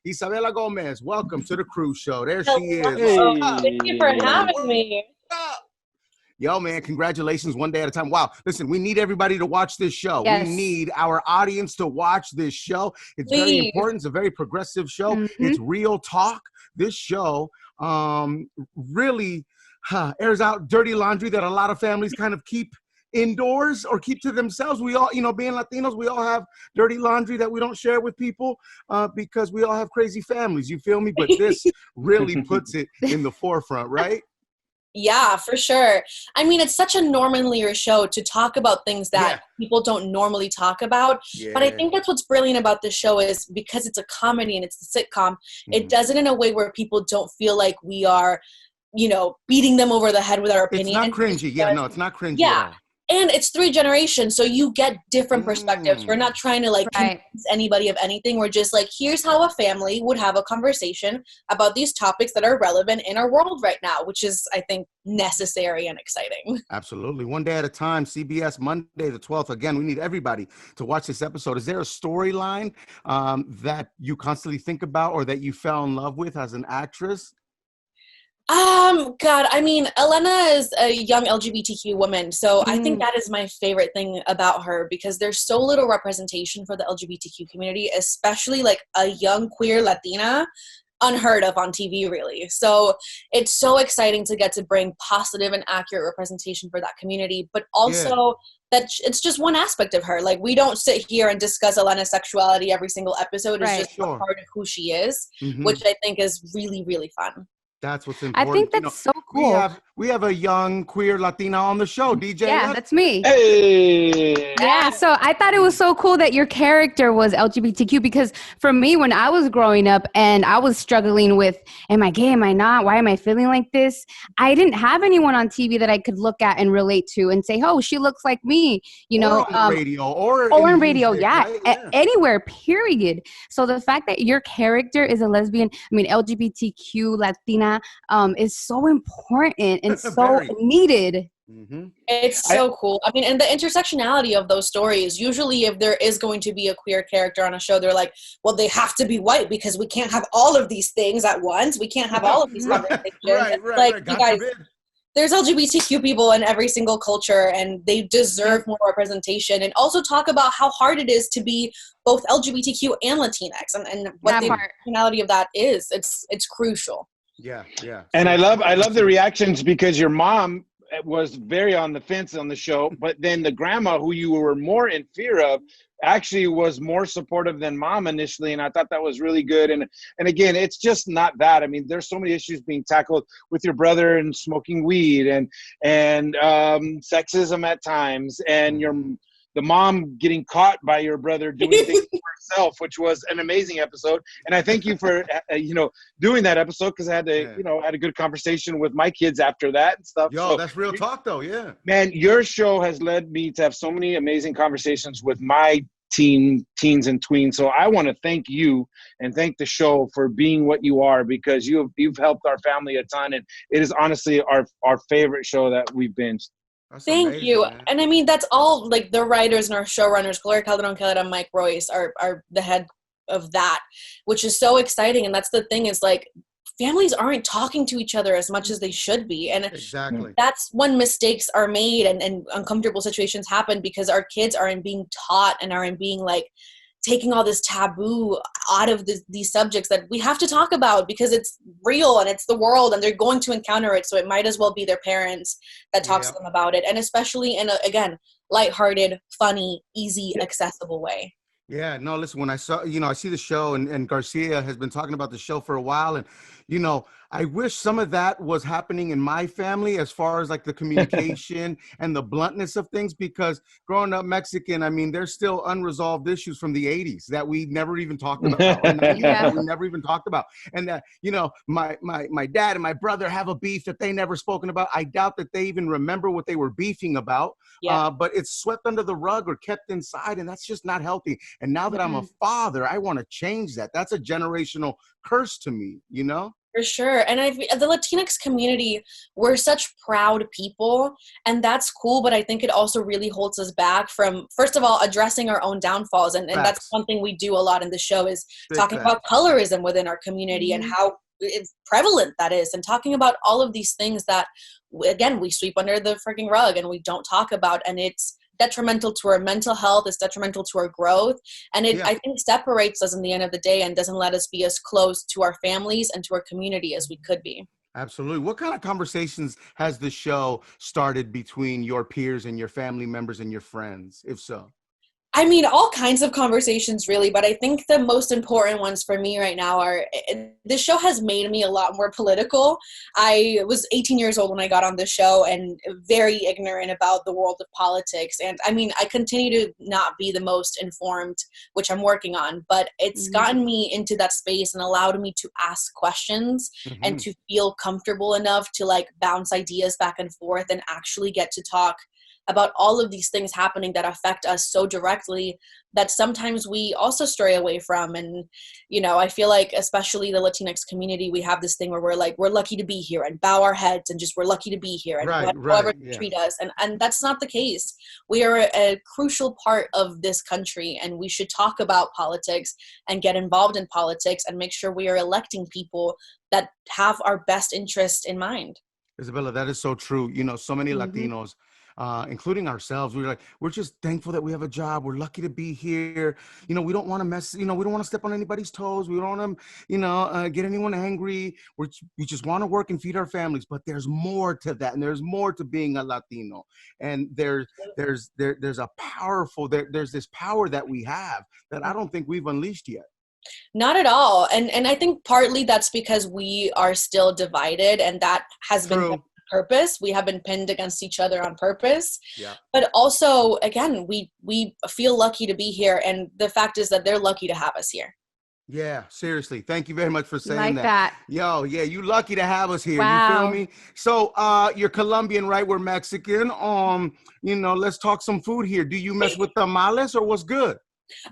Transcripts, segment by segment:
Isabella Gomez, welcome to the Cruise Show. There she is. Hello. What's up? Thank you for having me. Yo, man, congratulations. One day at a time. Wow. Listen, we need everybody to watch this show. Yes. We need our audience to watch this show. It's very important. It's a very progressive show. It's real talk. This show really airs out dirty laundry that a lot of families kind of keep indoors or keep to themselves. We all, being Latinos, we all have dirty laundry that we don't share with people because we all have crazy families. You feel me? But this really puts it in the forefront, right? Yeah, for sure. I mean, it's such a normalier show to talk about things that people don't normally talk about. Yeah. But I think that's what's brilliant about this show is because it's a comedy and it's a sitcom, it does it in a way where people don't feel like we are, beating them over the head with our opinion. It's not cringy. It's not cringy at at all. And it's 3 generations, so you get different perspectives. We're not trying to convince anybody of anything. We're just like, here's how a family would have a conversation about these topics that are relevant in our world right now, which is, I think, necessary and exciting. Absolutely. One day at a time, CBS, Monday the 12th. Again, we need everybody to watch this episode. Is there a storyline that you constantly think about or that you fell in love with as an actress? God, I mean, Elena is a young LGBTQ woman, so I think that is my favorite thing about her because there's so little representation for the LGBTQ community, especially like a young queer Latina, unheard of on TV, really. So it's so exciting to get to bring positive and accurate representation for that community, but also that it's just one aspect of her. Like, we don't sit here and discuss Elena's sexuality every single episode. It's just a part of who she is, which I think is really, really fun. That's what's important. I think that's so cool. We have a young queer Latina on the show, DJ. Yeah, that's me. Hey. Yeah, so I thought it was so cool that your character was LGBTQ because for me, when I was growing up and I was struggling with, am I gay, am I not, why am I feeling like this? I didn't have anyone on TV that I could look at and relate to and say, oh, she looks like me, Or on the radio. Or in radio, music, right? Anywhere, period. So the fact that your character is a lesbian, LGBTQ Latina is so important and so needed. It's so cool. I mean, and the intersectionality of those stories, usually if there is going to be a queer character on a show, they're like, well, they have to be white because we can't have all of these things at once. We can't have all of these conversations. You guys, there's LGBTQ people in every single culture and they deserve more representation, and also talk about how hard it is to be both LGBTQ and Latinx and what the intersectionality of that is. It's crucial. Yeah. And I love the reactions because your mom was very on the fence on the show, but then the grandma who you were more in fear of actually was more supportive than mom initially, and I thought that was really good. And again, it's just not that. I mean, there's so many issues being tackled with your brother and smoking weed and sexism at times, and the mom getting caught by your brother doing things for herself, which was an amazing episode. And I thank you for, doing that episode because I had to, had a good conversation with my kids after that and stuff. Yo, that's real talk though, yeah. Man, your show has led me to have so many amazing conversations with my teens and tweens. So I want to thank you and thank the show for being what you are, because you've helped our family a ton. And it is honestly our favorite show that we've binged. Thank you. Man. And I mean, that's all, like, the writers and our showrunners, Gloria Calderon-Kellett and Mike Royce are the head of that, which is so exciting. And that's the thing is, like, families aren't talking to each other as much as they should be. And that's when mistakes are made and uncomfortable situations happen, because our kids aren't being taught and aren't being, like, taking all this taboo out of these subjects that we have to talk about because it's real and it's the world and they're going to encounter it. So it might as well be their parents that talks to them about it. And especially in again, lighthearted, funny, easy, accessible way. Yeah, no, listen, when I saw, I see the show and Garcia has been talking about the show for a while, and, I wish some of that was happening in my family as far as like the communication and the bluntness of things, because growing up Mexican, I mean, there's still unresolved issues from the 80s that we never even talked about. That we never even talked about. And that, my dad and my brother have a beef that they never spoken about. I doubt that they even remember what they were beefing about, but it's swept under the rug or kept inside, and that's just not healthy. And now that I'm a father, I want to change that. That's a generational curse to me, For sure. And the Latinx community, we're such proud people, and that's cool, but I think it also really holds us back from, first of all, addressing our own downfalls. And that's one thing we do a lot in the show is talking about colorism within our community and how prevalent that is, and talking about all of these things that, again, we sweep under the freaking rug and we don't talk about, and it's detrimental to our mental health, it's detrimental to our growth, and I think separates us in the end of the day and doesn't let us be as close to our families and to our community as we could be. Absolutely. What kind of conversations has the show started between your peers and your family members and your friends, if so? I mean, all kinds of conversations, really, but I think the most important ones for me right now are, this show has made me a lot more political. I was 18 years old when I got on the show and very ignorant about the world of politics. And I mean, I continue to not be the most informed, which I'm working on, but it's gotten me into that space and allowed me to ask questions and to feel comfortable enough to like bounce ideas back and forth and actually get to talk about all of these things happening that affect us so directly that sometimes we also stray away from. And, you know, I feel like especially the Latinx community, we have this thing where we're like, we're lucky to be here and bow our heads and just, we're lucky to be here and however they treat us. And that's not the case. We are a crucial part of this country, and we should talk about politics and get involved in politics and make sure we are electing people that have our best interest in mind. Isabella, that is so true. You know, so many Latinos, including ourselves, we're just thankful that we have a job. We're lucky to be here. You know, we don't want to mess, you know, we don't want to step on anybody's toes. We don't want to, you know, get anyone angry. We just want to work and feed our families. But there's more to that, and there's more to being a Latino. And there's a powerful, there's this power that we have that I don't think we've unleashed yet. Not at all. And I think partly that's because we are still divided, and that has been on purpose. We have been pinned against each other on purpose. Yeah. But also, again, we feel lucky to be here, and the fact is that they're lucky to have us here. Yeah, seriously. Thank you very much for saying like that. Yo, yeah, you lucky to have us here. Wow. You feel me? So you're Colombian, right? We're Mexican. You know, let's talk some food here. Do you mess with tamales or what's good?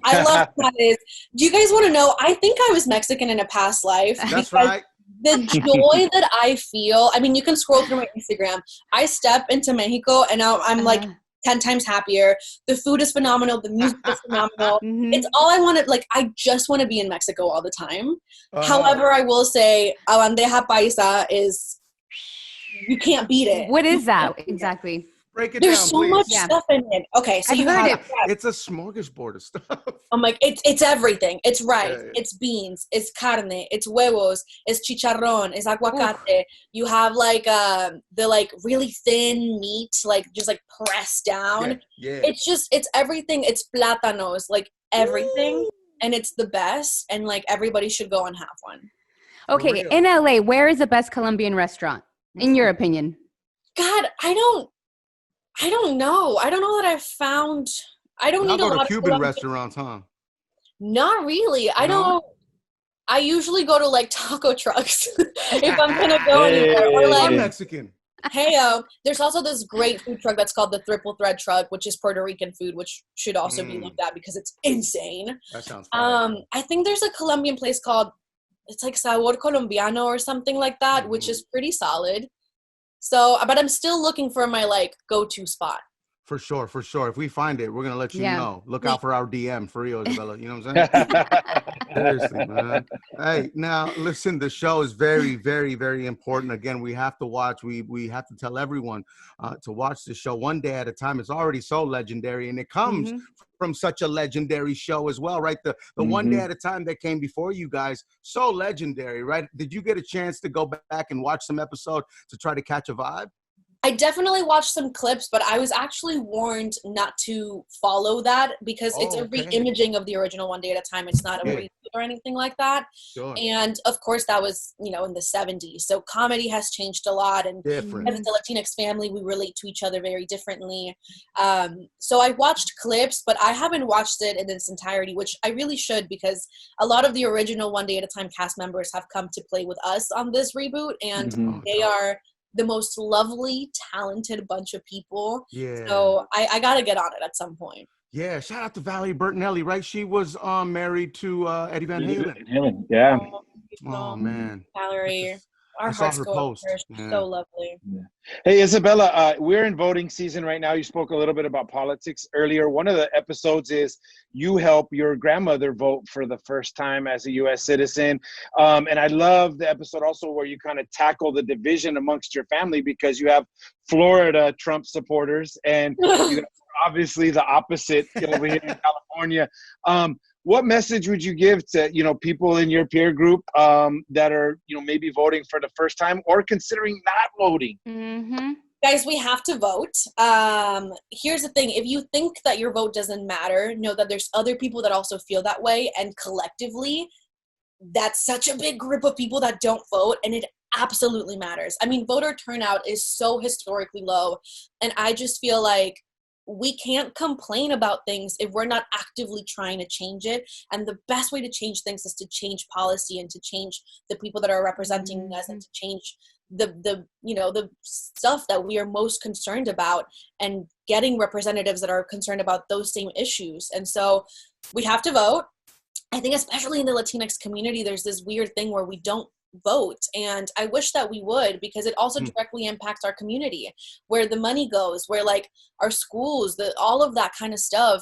I love tamales. Do you guys want to know? I think I was Mexican in a past life. That's right. The joy that I feel, I mean, you can scroll through my Instagram. I step into Mexico and now I'm like 10 times happier. The food is phenomenal. The music is phenomenal. It's all I wanted. Like, I just want to be in Mexico all the time. However, I will say, a bandeja paisa is, you can't beat it. What is that exactly? Break it There's down, so please. much stuff in it. Okay, so I've you heard have it. It's a smorgasbord of stuff. I'm like, it's everything. It's rice, it's beans, it's carne, it's huevos, it's chicharrón, it's aguacate. Oof. You have like the like really thin meat, like just like pressed down. Yeah. It's everything. It's plátanos, like everything. Ooh. And it's the best. And like everybody should go and have one. Okay, in LA, where is the best Colombian restaurant, in your opinion? God, I don't know. I don't know that I've found. I don't need a lot of Cuban restaurants, huh? Not really. I usually go to like taco trucks if I'm gonna go anywhere. Or like Mexican. Hey, there's also this great food truck that's called the Triple Thread Truck, which is Puerto Rican food, which should also be looked at because it's insane. That sounds fun. I think there's a Colombian place called, it's like Sabor Colombiano or something like that, which is pretty solid. So, but I'm still looking for my like go-to spot. For sure. If we find it, we're gonna let you know. Look out for our DM, for real, Isabella. You know what I'm saying? Seriously, man. Hey, now listen. The show is very, very, very important. Again, we have to watch. We have to tell everyone to watch the show one day at a time. It's already so legendary, and it comes from such a legendary show as well, right? The one day at a time that came before you guys, so legendary, right? Did you get a chance to go back and watch some episode to try to catch a vibe? I definitely watched some clips, but I was actually warned not to follow that because it's a re-imaging of the original One Day at a Time. It's not a reboot or anything like that. Sure. And of course, that was, you know, in the 70s. So comedy has changed a lot. And as a Latinx family, we relate to each other very differently. So I watched clips, but I haven't watched it in its entirety, which I really should, because a lot of the original One Day at a Time cast members have come to play with us on this reboot. And they are the most lovely, talented bunch of people. Yeah. So I got to get on it at some point. Yeah. Shout out to Valerie Bertinelli, right? She was married to Eddie Van Halen. Yeah. Oh man, Valerie. I Our saw hearts her go out to post. her. She's Yeah. so lovely. Yeah. Hey, Isabella, we're in voting season right now. You spoke a little bit about politics earlier. One of the episodes is you help your grandmother vote for the first time as a U.S. citizen. And I love the episode also where you kind of tackle the division amongst your family because you have Florida Trump supporters and you have obviously the opposite over here in California. What message would you give to, people in your peer group that are, maybe voting for the first time or considering not voting? Mm-hmm. Guys, we have to vote. Here's the thing. If you think that your vote doesn't matter, know that there's other people that also feel that way. And collectively, that's such a big group of people that don't vote. And it absolutely matters. I mean, voter turnout is so historically low. And I just feel like we can't complain about things if we're not actively trying to change it. And the best way to change things is to change policy and to change the people that are representing us and to change the stuff that we are most concerned about and getting representatives that are concerned about those same issues. And so we have to vote. I think especially in the Latinx community, there's this weird thing where we don't vote, and I wish that we would, because it also directly impacts our community, where the money goes, where like our schools, all of that kind of stuff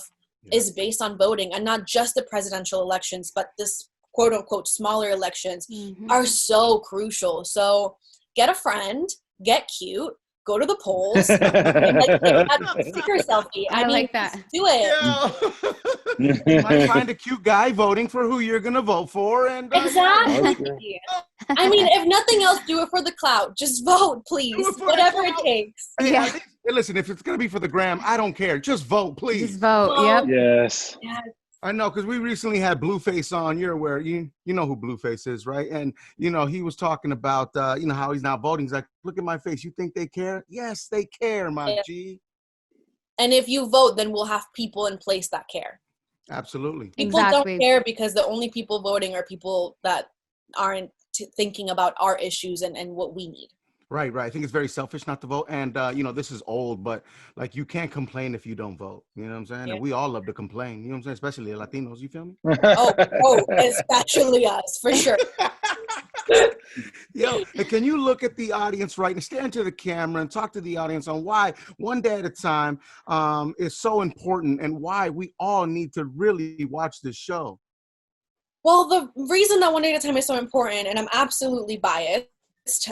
is based on voting, and not just the presidential elections, but this quote unquote smaller elections are so crucial. So get a friend, get cute, go to the polls, and like take that sticker selfie. I mean, like that. Do it. You might find a cute guy voting for who you're gonna vote for, and Exactly. I mean, if nothing else, do it for the clout. Just vote, please. Whatever it takes. Hey, hey, listen, if it's gonna be for the gram, I don't care. Just vote, please. Just vote. Yep. Yes. I know, because we recently had Blueface on. You're aware, you know who Blueface is, right? And he was talking about how he's not voting. He's like, look at my face. You think they care? Yes, they care, my G. And if you vote, then we'll have people in place that care. Absolutely. People don't care because the only people voting are people that aren't thinking about our issues and what we need. Right. I think it's very selfish not to vote. And, this is old, but like you can't complain if you don't vote. You know what I'm saying? Yeah. And we all love to complain. You know what I'm saying? Especially Latinos. You feel me? oh, especially us, for sure. Yo, can you look at the audience right and stare into the camera and talk to the audience on why One Day at a Time is so important and why we all need to really watch this show? Well, the reason that One Day at a Time is so important, and I'm absolutely biased,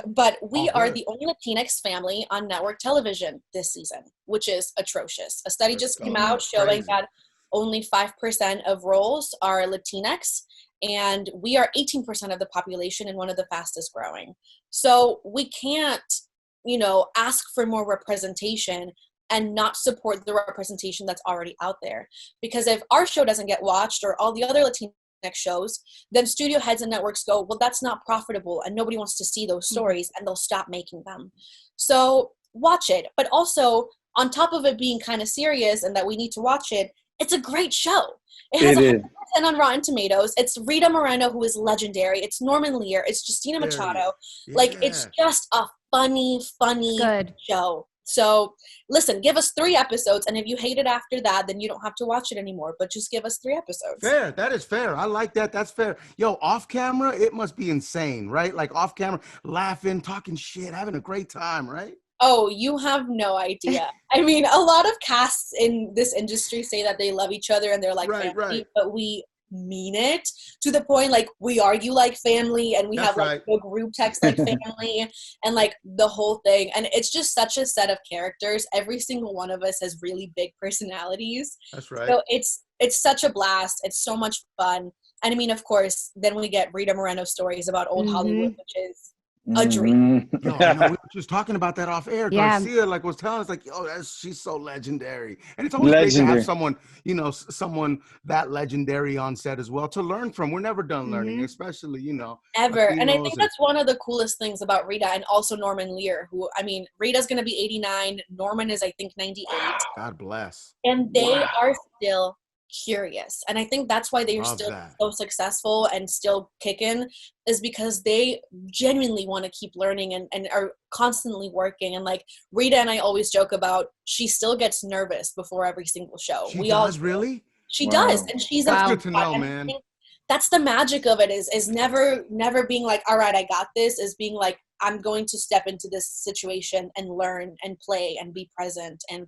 but we are the only Latinx family on network television this season, which is atrocious. A study just came out showing that only 5% of roles are Latinx, and we are 18% of the population and one of the fastest growing. So we can't, ask for more representation and not support the representation that's already out there. Because if our show doesn't get watched or all the other Latinx shows, then studio heads and networks go, well, that's not profitable and nobody wants to see those stories, and they'll stop making them. So watch it. But also, on top of it being kind of serious and that we need to watch it, it's a great show. It has 100% on Rotten Tomatoes. It's Rita Moreno, who is legendary. It's Norman Lear. It's Justina Machado. It's just a funny show. So listen, give us 3 episodes, and if you hate it after that, then you don't have to watch it anymore, but just give us 3 episodes. Fair. That is fair. I like that. That's fair. Yo, off camera, it must be insane, right? Like off camera, laughing, talking shit, having a great time, right? Oh, you have no idea. I mean, a lot of casts in this industry say that they love each other and they're like family, but we mean it to the point like we argue like family, and we have like a group text like family and like the whole thing. And it's just such a set of characters. Every single one of us has really big personalities. That's right. So it's such a blast. It's so much fun. And I mean, of course, then we get Rita Moreno stories about old Hollywood, which is a dream. Yo, we were just talking about that off air. Garcia was telling us she's so legendary, and it's always great to have someone that legendary on set as well to learn from. We're never done learning, especially ever. And I think that's one of the coolest things about Rita, and also Norman Lear, who, I mean, Rita's gonna be 89, Norman is I think 98. God bless. And they are still curious, and I think that's why they are still so successful and still kicking, is because they genuinely want to keep learning and are constantly working. And like Rita and I always joke about, she still gets nervous before every single show. She does. And she's that's good to know, man. that's the magic of it, is never being like, all right, I got this, is being like, I'm going to step into this situation and learn and play and be present. And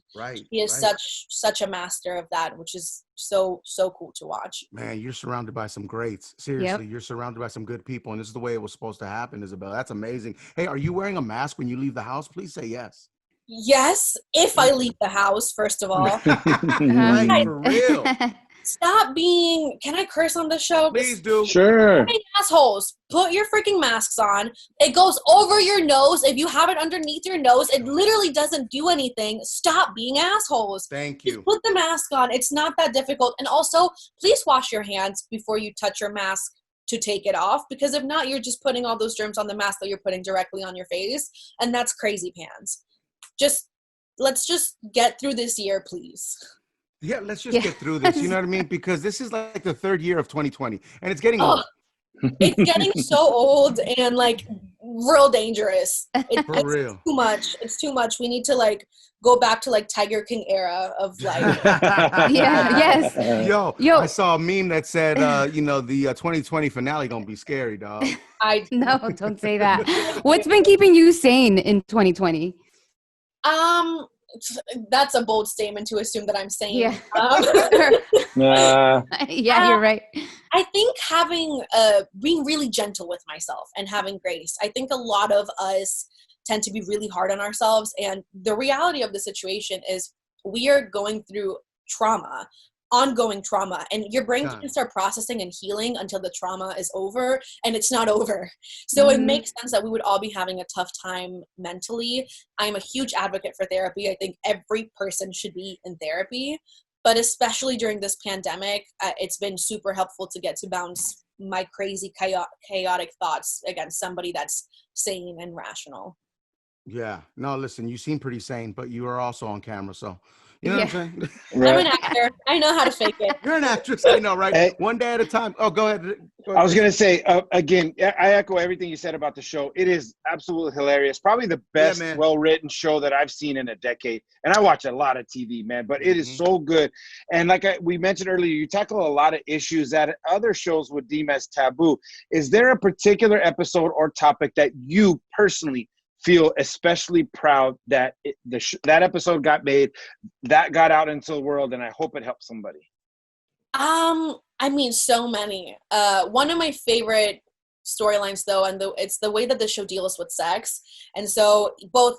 he is such a master of that, which is so cool to watch. Man, you're surrounded by some greats. Seriously, you're surrounded by some good people, and this is the way it was supposed to happen, Isabella. That's amazing. Hey, are you wearing a mask when you leave the house? Please say yes. Yes, if I leave the house, first of all. Right, for real. Stop being, can I curse on the show? Please do. Sure. Assholes, put your freaking masks on. It goes over your nose. If you have it underneath your nose, it literally doesn't do anything. Stop being assholes. Thank you. Just put the mask on. It's not that difficult. And also, please wash your hands before you touch your mask to take it off, because if not, you're just putting all those germs on the mask that you're putting directly on your face, and that's crazy pants. Let's just get through this year, please. Yeah, let's just get through this. You know what I mean? Because this is like the third year of 2020, and it's getting old. It's getting so old and like real dangerous. It's real. Too much. It's too much. We need to like go back to like Tiger King era of like. Yo, I saw a meme that said, the 2020 finale gonna be scary, dog. No, don't say that. What's been keeping you sane in 2020? That's a bold statement to assume that I'm saying. You're right. I think being really gentle with myself and having grace. I think a lot of us tend to be really hard on ourselves, and the reality of the situation is we are going through ongoing trauma, and your brain can start processing and healing until the trauma is over, and it's not over. So it makes sense that we would all be having a tough time mentally. I'm a huge advocate for therapy. I think every person should be in therapy, but especially during this pandemic, it's been super helpful to get to bounce my crazy chaotic thoughts against somebody that's sane and rational. Yeah. No, listen, you seem pretty sane, but you are also on camera, so you know what I'm saying? Right. I'm an actor. I know how to fake it. You're an actress. I know, right? Hey, one day at a time. Oh, go ahead. I was going to say, again, I echo everything you said about the show. It is absolutely hilarious. Probably the best well-written show that I've seen in a decade. And I watch a lot of TV, man, but it is so good. And like we mentioned earlier, you tackle a lot of issues that other shows would deem as taboo. Is there a particular episode or topic that you personally feel especially proud that that episode got made, that got out into the world, and I hope it helps somebody? I mean, so many. One of my favorite storylines, though, and it's the way that the show deals with sex. And so both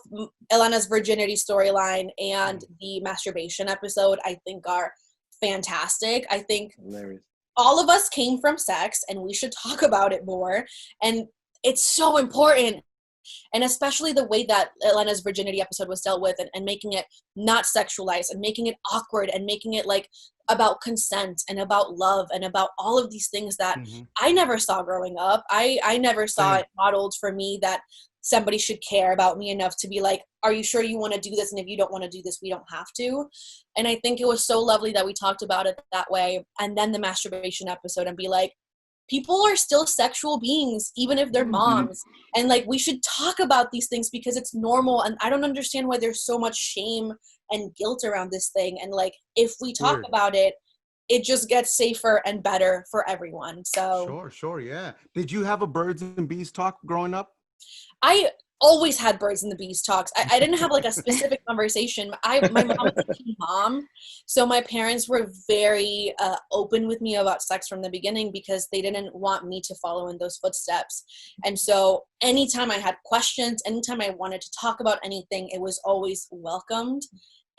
Elena's virginity storyline and the masturbation episode, I think, are fantastic. I think hilarious. All of us came from sex, and we should talk about it more. And it's so important. And especially the way that Elena's virginity episode was dealt with, and making it not sexualized, and making it awkward, and making it like about consent and about love and about all of these things that I never saw growing up. I never saw it modeled for me that somebody should care about me enough to be like, are you sure you want to do this? And if you don't want to do this, we don't have to. And I think it was so lovely that we talked about it that way. And then the masturbation episode, and be like, people are still sexual beings, even if they're moms. And like, we should talk about these things because it's normal. And I don't understand why there's so much shame and guilt around this thing. And like, if we talk about it, it just gets safer and better for everyone. So Sure. Yeah. Did you have a birds and bees talk growing up? I always had birds and the bees talks. I didn't have like a specific conversation. My mom was a teen mom, so my parents were very open with me about sex from the beginning because they didn't want me to follow in those footsteps. And so anytime I had questions, anytime I wanted to talk about anything, it was always welcomed,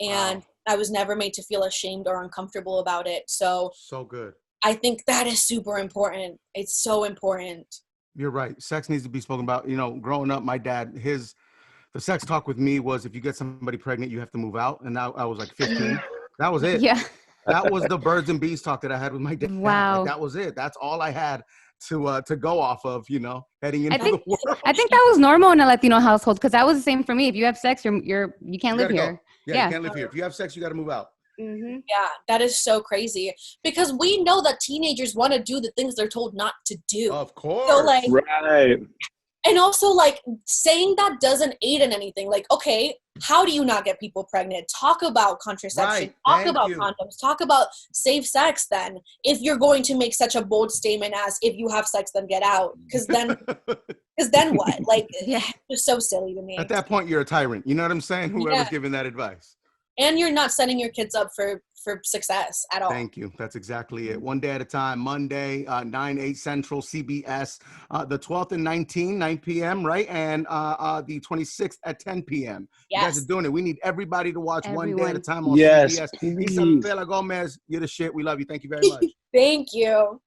and I was never made to feel ashamed or uncomfortable about it. So good. I think that is super important. It's so important. You're right. Sex needs to be spoken about. You know, growing up, my dad, the sex talk with me was, if you get somebody pregnant, you have to move out. And now I was like 15. That was it. Yeah. That was the birds and bees talk that I had with my dad. Wow. Like, that was it. That's all I had to go off of, you know, heading into the world. I think that was normal in a Latino household, because that was the same for me. If you have sex, you can't live here. Yeah, you can't live here. If you have sex, you got to move out. Mm-hmm. Yeah, that is so crazy, because we know that teenagers want to do the things they're told not to do. Of course. So like, right. And also like saying that doesn't aid in anything. Like, okay, how do you not get people pregnant? Talk about contraception. Right. Talk Thank about you. condoms. Talk about safe sex then. If you're going to make such a bold statement as if you have sex, then get out. Because then what? Like, Yeah. it's so silly to me. At that point, you're a tyrant. You know what I'm saying? Whoever's giving that advice. And you're not setting your kids up for success at all. Thank you. That's exactly it. One day at a time. Monday, 9/8 Central, CBS. The 12th and 19, 9 p.m., right? And the 26th at 10 p.m. Yes. You guys are doing it. We need everybody to watch One Day at a Time on Yes, CBS. please. Isabella Gomez, you're the shit. We love you. Thank you very much. Thank you.